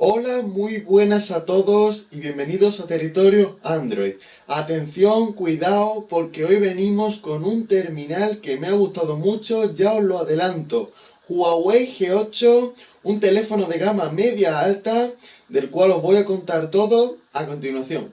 Hola, muy buenas a todos y bienvenidos a Territorio Android. Atención, cuidado, porque hoy venimos con un terminal que me ha gustado mucho, ya os lo adelanto. Huawei G8, un teléfono de gama media alta, del cual os voy a contar todo a continuación.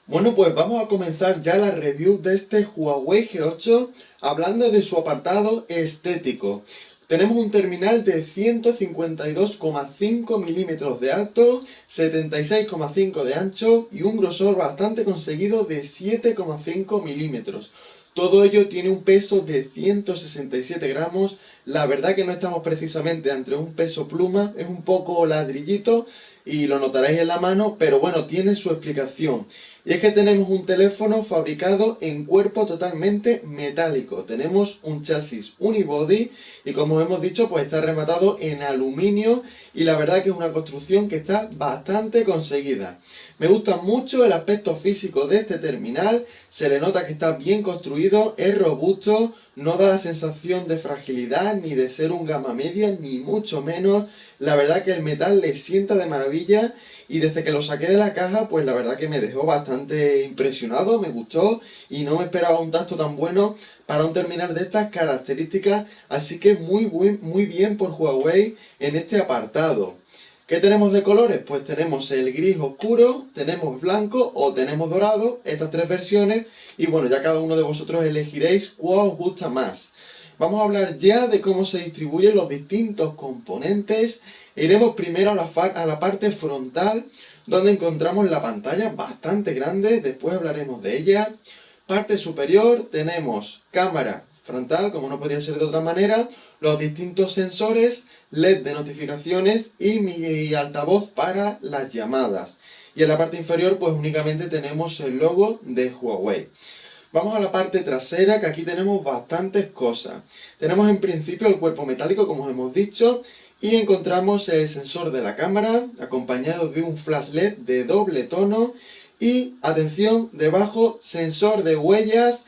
Bueno, pues vamos a comenzar ya la review de este Huawei G8 hablando de su apartado estético. Tenemos un terminal de 152,5 milímetros de alto, 76,5 de ancho y un grosor bastante conseguido de 7,5 milímetros. Todo ello tiene un peso de 167 gramos. La verdad que no estamos precisamente ante un peso pluma, es un poco ladrillito y lo notaréis en la mano, pero bueno, tiene su explicación. Y es que tenemos un teléfono fabricado en cuerpo totalmente metálico. Tenemos un chasis unibody y como hemos dicho, pues está rematado en aluminio y la verdad que es una construcción que está bastante conseguida. Me gusta mucho el aspecto físico de este terminal, se le nota que está bien construido, es robusto, no da la sensación de fragilidad ni de ser un gama media, ni mucho menos. La verdad que el metal le sienta de maravilla y desde que lo saqué de la caja, pues la verdad que me dejó bastante impresionado, me gustó y no me esperaba un tacto tan bueno para un terminal de estas características, así que muy bien por Huawei en este apartado. ¿Qué tenemos de colores? Pues tenemos el gris oscuro, tenemos blanco o tenemos dorado, estas tres versiones, y bueno, ya cada uno de vosotros elegiréis cuál os gusta más. Vamos a hablar ya de cómo se distribuyen los distintos componentes. Iremos primero a la parte frontal, donde encontramos la pantalla bastante grande, después hablaremos de ella. Parte superior tenemos cámara frontal, como no podía ser de otra manera, los distintos sensores, LED de notificaciones y mi altavoz para las llamadas. Y en la parte inferior pues únicamente tenemos el logo de Huawei. Vamos a la parte trasera, que aquí tenemos bastantes cosas. Tenemos en principio el cuerpo metálico, como os hemos dicho, y encontramos el sensor de la cámara, acompañado de un flash LED de doble tono, y, atención, debajo, sensor de huellas,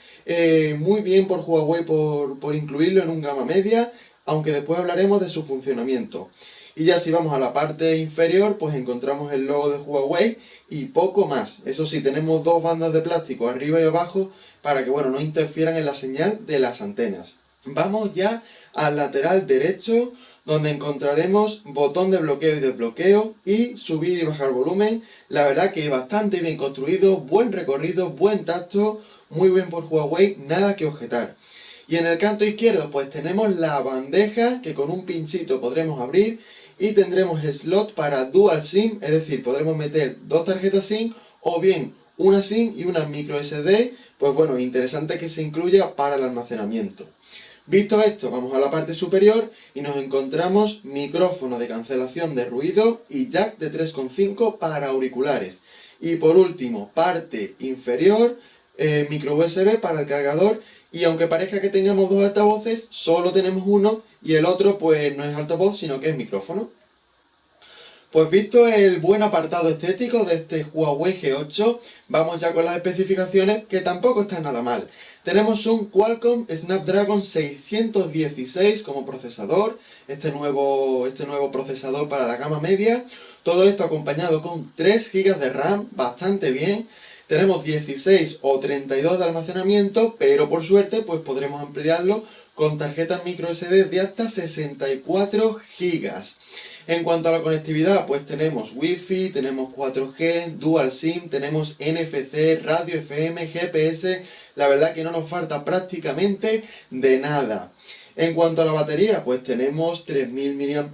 muy bien por Huawei por incluirlo en un gama media, aunque después hablaremos de su funcionamiento. Y ya si vamos a la parte inferior, pues encontramos el logo de Huawei y poco más. Eso sí, tenemos dos bandas de plástico arriba y abajo para que, bueno, no interfieran en la señal de las antenas. Vamos ya al lateral derecho, donde encontraremos botón de bloqueo y desbloqueo y subir y bajar volumen. La verdad que bastante bien construido, buen recorrido, buen tacto, muy bien por Huawei, nada que objetar. Y en el canto izquierdo pues tenemos la bandeja que con un pinchito podremos abrir y tendremos slot para dual SIM, es decir, podremos meter dos tarjetas SIM o bien una SIM y una micro SD, pues bueno, interesante que se incluya para el almacenamiento. Visto esto, vamos a la parte superior y nos encontramos micrófono de cancelación de ruido y jack de 3,5 para auriculares. Y por último, parte inferior, micro USB para el cargador. Y aunque parezca que tengamos dos altavoces, solo tenemos uno y el otro pues no es altavoz, sino que es micrófono. Pues visto el buen apartado estético de este Huawei G8, vamos ya con las especificaciones, que tampoco están nada mal. Tenemos un Qualcomm Snapdragon 616 como procesador, este nuevo procesador para la gama media. Todo esto acompañado con 3 GB de RAM, bastante bien. Tenemos 16 o 32 de almacenamiento, pero por suerte pues podremos ampliarlo con tarjetas micro SD de hasta 64 GB. En cuanto a la conectividad, pues tenemos Wi-Fi, tenemos 4G, Dual SIM, tenemos NFC, radio FM, GPS, la verdad que no nos falta prácticamente de nada. En cuanto a la batería, pues tenemos 3000 mAh,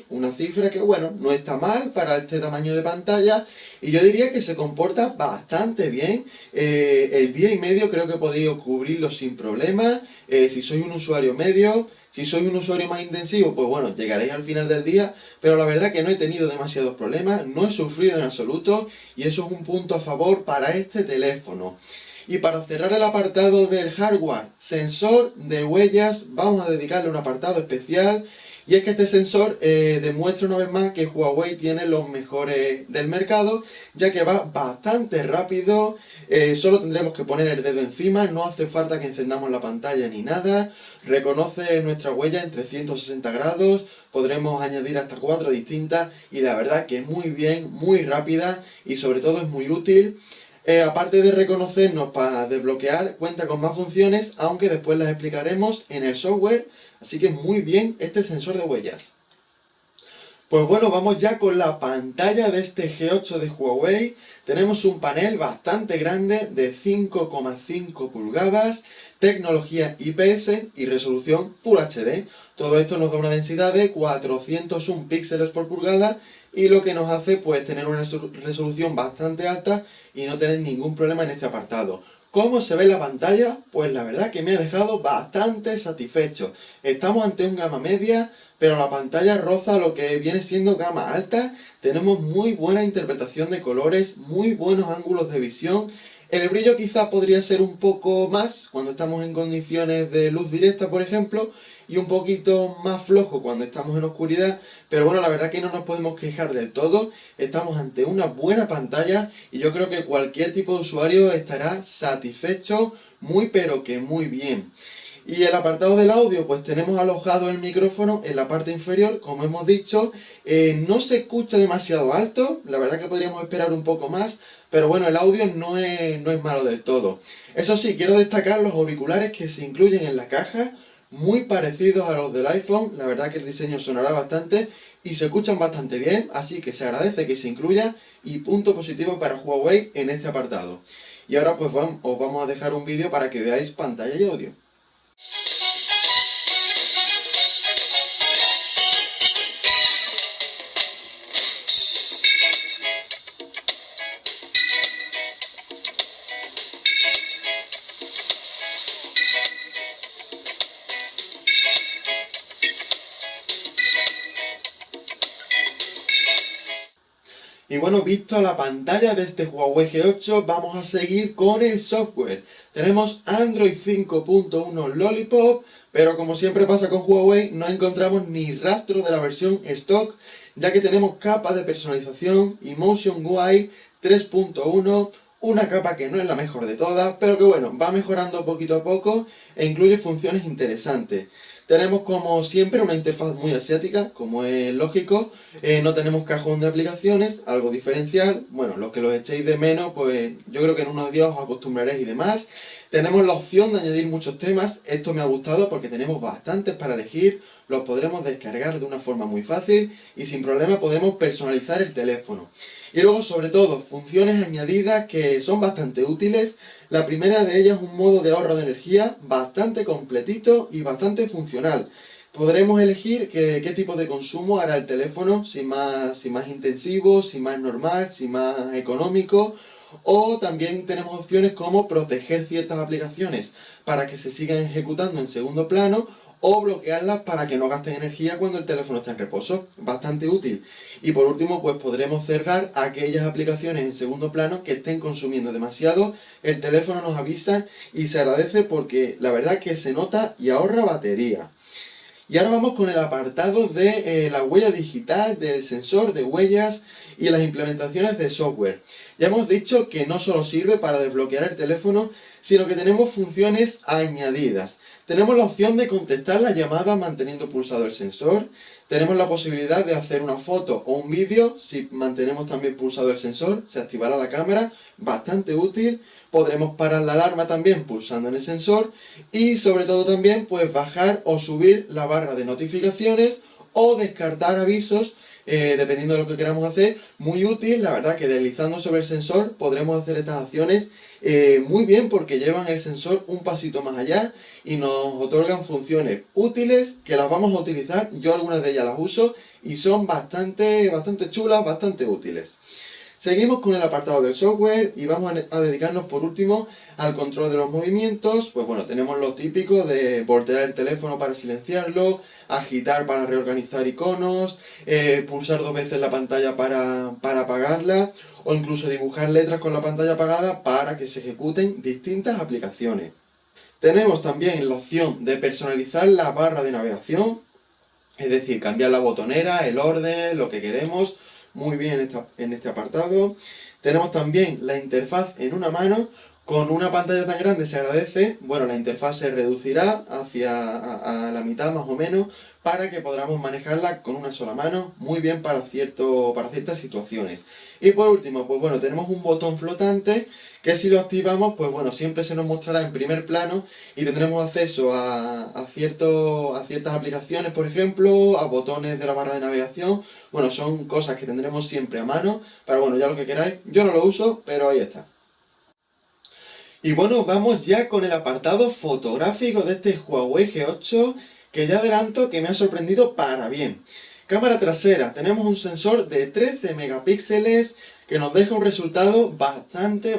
una cifra que bueno, no está mal para este tamaño de pantalla y yo diría que se comporta bastante bien. El día y medio creo que podéis cubrirlo sin problema. Si sois un usuario medio, si sois un usuario más intensivo, pues bueno, llegaréis al final del día, pero la verdad que no he tenido demasiados problemas, no he sufrido en absoluto y eso es un punto a favor para este teléfono. Y para cerrar el apartado del hardware, sensor de huellas, vamos a dedicarle un apartado especial Y es que este sensor demuestra una vez más que Huawei tiene los mejores del mercado, ya que va bastante rápido, solo tendremos que poner el dedo encima, no hace falta que encendamos la pantalla ni nada, reconoce nuestra huella en 360 grados, podremos añadir hasta 4 distintas y la verdad que es muy bien, muy rápida y sobre todo es muy útil. Aparte de reconocernos para desbloquear, cuenta con más funciones, aunque después las explicaremos en el software, así que muy bien este sensor de huellas. Pues bueno, vamos ya con la pantalla de este G8 de Huawei. Tenemos un panel bastante grande de 5,5 pulgadas, tecnología IPS y resolución Full HD. Todo esto nos da una densidad de 401 píxeles por pulgada y lo que nos hace pues tener una resolución bastante alta y no tener ningún problema en este apartado. ¿Cómo se ve la pantalla? Pues la verdad que me ha dejado bastante satisfecho. Estamos ante un gama media, pero la pantalla roza lo que viene siendo gama alta. Tenemos muy buena interpretación de colores, muy buenos ángulos de visión. El brillo quizás podría ser un poco más cuando estamos en condiciones de luz directa, por ejemplo, y un poquito más flojo cuando estamos en oscuridad, pero bueno, la verdad que no nos podemos quejar del todo. Estamos ante una buena pantalla y yo creo que cualquier tipo de usuario estará satisfecho, muy pero que muy bien. Y el apartado del audio, pues tenemos alojado el micrófono en la parte inferior, como hemos dicho, no se escucha demasiado alto, la verdad que podríamos esperar un poco más, pero bueno, el audio no es malo del todo. Eso sí, quiero destacar los auriculares que se incluyen en la caja, muy parecidos a los del iPhone, la verdad que el diseño sonará bastante y se escuchan bastante bien, así que se agradece que se incluya y punto positivo para Huawei en este apartado. Y ahora pues os vamos a dejar un vídeo para que veáis pantalla y audio. Y bueno, visto la pantalla de este Huawei G8, vamos a seguir con el software. Tenemos Android 5.1 Lollipop, pero como siempre pasa con Huawei, no encontramos ni rastro de la versión stock, ya que tenemos capa de personalización Emotion UI 3.1, una capa que no es la mejor de todas, pero que bueno, va mejorando poquito a poco e incluye funciones interesantes. Tenemos como siempre una interfaz muy asiática, como es lógico, no tenemos cajón de aplicaciones, algo diferencial, bueno, los que los echéis de menos, pues yo creo que en unos días os acostumbraréis y demás. Tenemos la opción de añadir muchos temas, esto me ha gustado porque tenemos bastantes para elegir, los podremos descargar de una forma muy fácil y sin problema podremos personalizar el teléfono. Y luego, sobre todo, funciones añadidas que son bastante útiles. La primera de ellas es un modo de ahorro de energía bastante completito y bastante funcional. Podremos elegir qué tipo de consumo hará el teléfono, si más intensivo, si más normal, si más económico. O también tenemos opciones como proteger ciertas aplicaciones para que se sigan ejecutando en segundo plano o bloquearlas para que no gasten energía cuando el teléfono está en reposo. Bastante útil. Y por último, pues podremos cerrar aquellas aplicaciones en segundo plano que estén consumiendo demasiado. El teléfono nos avisa y se agradece porque la verdad que se nota y ahorra batería. Y ahora vamos con el apartado de la huella digital, del sensor de huellas y las implementaciones de software. Ya hemos dicho que no solo sirve para desbloquear el teléfono, sino que tenemos funciones añadidas. Tenemos la opción de contestar la llamada manteniendo pulsado el sensor. Tenemos la posibilidad de hacer una foto o un vídeo si mantenemos también pulsado el sensor. Se activará la cámara, bastante útil. Podremos parar la alarma también pulsando en el sensor. Y sobre todo también pues bajar o subir la barra de notificaciones o descartar avisos dependiendo de lo que queramos hacer. Muy útil, la verdad que deslizando sobre el sensor podremos hacer estas acciones muy bien porque llevan el sensor un pasito más allá y nos otorgan funciones útiles que las vamos a utilizar. Yo algunas de ellas las uso y son bastante chulas, bastante útiles. Seguimos con el apartado del software y vamos a dedicarnos por último al control de los movimientos. Pues bueno, tenemos lo típico de voltear el teléfono para silenciarlo, agitar para reorganizar iconos, pulsar 2 veces la pantalla para apagarla o incluso dibujar letras con la pantalla apagada para que se ejecuten distintas aplicaciones. Tenemos también la opción de personalizar la barra de navegación. Es decir, cambiar la botonera, el orden, lo que queremos, muy bien en este apartado. Tenemos también la interfaz en una mano. Con una pantalla tan grande se agradece, bueno, la interfaz se reducirá hacia a la mitad más o menos para que podamos manejarla con una sola mano, muy bien para ciertas situaciones. Y por último, pues bueno, tenemos un botón flotante que si lo activamos, pues bueno, siempre se nos mostrará en primer plano y tendremos acceso a ciertas aplicaciones, por ejemplo, a botones de la barra de navegación. Bueno, son cosas que tendremos siempre a mano, para bueno, ya lo que queráis. Yo no lo uso, pero ahí está. Y bueno, vamos ya con el apartado fotográfico de este Huawei G8, que ya adelanto que me ha sorprendido para bien. Cámara trasera, tenemos un sensor de 13 megapíxeles que nos deja un resultado bastante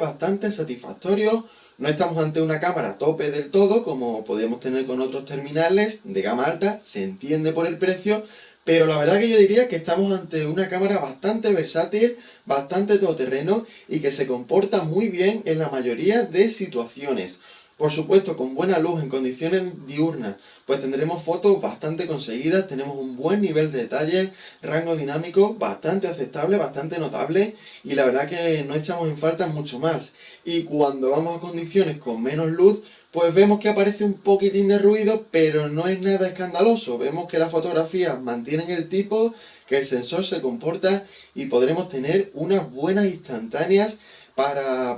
satisfactorio. No estamos ante una cámara tope del todo, como podemos tener con otros terminales de gama alta, se entiende por el precio, pero la verdad que yo diría que estamos ante una cámara bastante versátil, bastante todoterreno y que se comporta muy bien en la mayoría de situaciones. Por supuesto, con buena luz en condiciones diurnas, pues tendremos fotos bastante conseguidas, tenemos un buen nivel de detalle, rango dinámico bastante aceptable, bastante notable y la verdad que no echamos en falta mucho más. Y cuando vamos a condiciones con menos luz, pues vemos que aparece un poquitín de ruido, pero no es nada escandaloso. Vemos que las fotografías mantienen el tipo, que el sensor se comporta y podremos tener unas buenas instantáneas para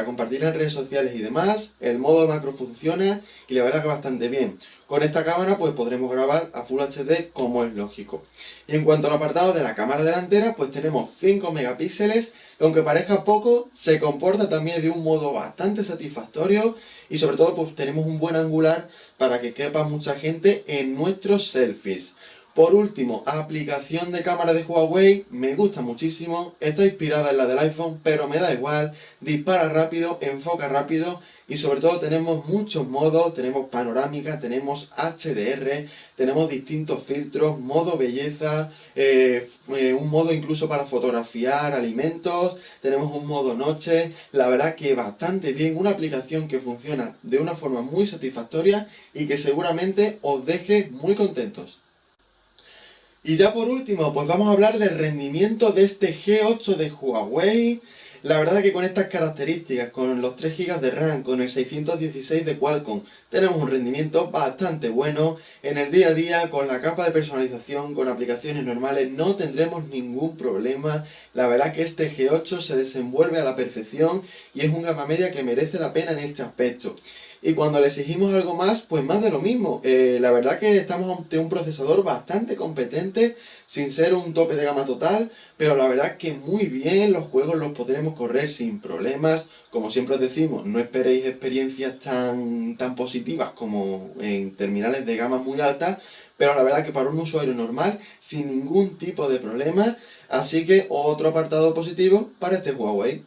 compartir en redes sociales y demás. El modo macro funciona y la verdad que bastante bien. Con esta cámara pues podremos grabar a Full HD como es lógico. Y en cuanto al apartado de la cámara delantera, pues tenemos 5 megapíxeles, que aunque parezca poco, se comporta también de un modo bastante satisfactorio y sobre todo pues tenemos un buen angular para que quepa mucha gente en nuestros selfies. Por último, aplicación de cámara de Huawei, me gusta muchísimo, está inspirada en la del iPhone, pero me da igual, dispara rápido, enfoca rápido y sobre todo tenemos muchos modos, tenemos panorámica, tenemos HDR, tenemos distintos filtros, modo belleza, un modo incluso para fotografiar alimentos, tenemos un modo noche, la verdad que bastante bien, una aplicación que funciona de una forma muy satisfactoria y que seguramente os deje muy contentos. Y ya por último, pues vamos a hablar del rendimiento de este G8 de Huawei. La verdad que con estas características, con los 3 GB de RAM, con el 616 de Qualcomm, tenemos un rendimiento bastante bueno. En el día a día, con la capa de personalización, con aplicaciones normales, no tendremos ningún problema. La verdad que este G8 se desenvuelve a la perfección y es un gama media que merece la pena en este aspecto. Y cuando le exigimos algo más, pues más de lo mismo. La verdad que estamos ante un procesador bastante competente, sin ser un tope de gama total, pero la verdad que muy bien, los juegos los podremos correr sin problemas. Como siempre os decimos, no esperéis experiencias tan positivas como en terminales de gama muy alta, pero la verdad que para un usuario normal, sin ningún tipo de problema. Así que otro apartado positivo para este Huawei.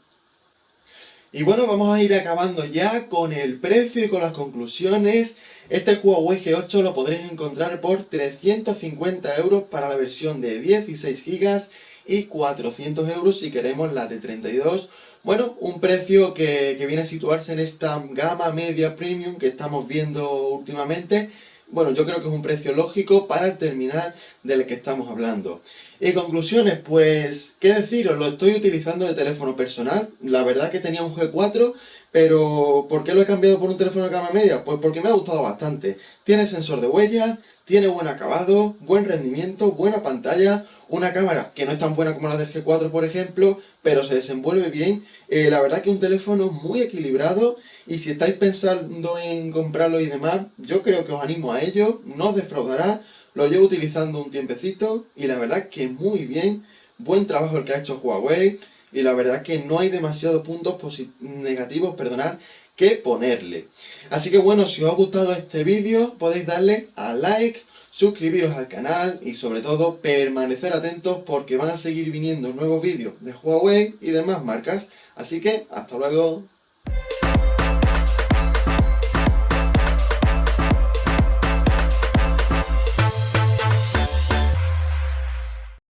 Y bueno, vamos a ir acabando ya con el precio y con las conclusiones. Este Huawei G8 lo podréis encontrar por 350 euros para la versión de 16 GB y 400 euros si queremos la de 32. Bueno, un precio que viene a situarse en esta gama media premium que estamos viendo últimamente. Bueno, yo creo que es un precio lógico para el terminal del que estamos hablando. Y conclusiones, pues, ¿qué deciros? Lo estoy utilizando de teléfono personal. La verdad que tenía un G4, pero ¿por qué lo he cambiado por un teléfono de gama media? Pues porque me ha gustado bastante. Tiene sensor de huella, tiene buen acabado, buen rendimiento, buena pantalla, una cámara que no es tan buena como la del G4, por ejemplo, pero se desenvuelve bien. La verdad que un teléfono muy equilibrado y si estáis pensando en comprarlo y demás, yo creo que os animo a ello, no os defraudará. Lo llevo utilizando un tiempecito y la verdad que muy bien, buen trabajo el que ha hecho Huawei y la verdad que no hay demasiados puntos negativos, que ponerle. Así que bueno, si os ha gustado este vídeo podéis darle a like, suscribiros al canal y sobre todo permanecer atentos porque van a seguir viniendo nuevos vídeos de Huawei y demás marcas. Así que hasta luego.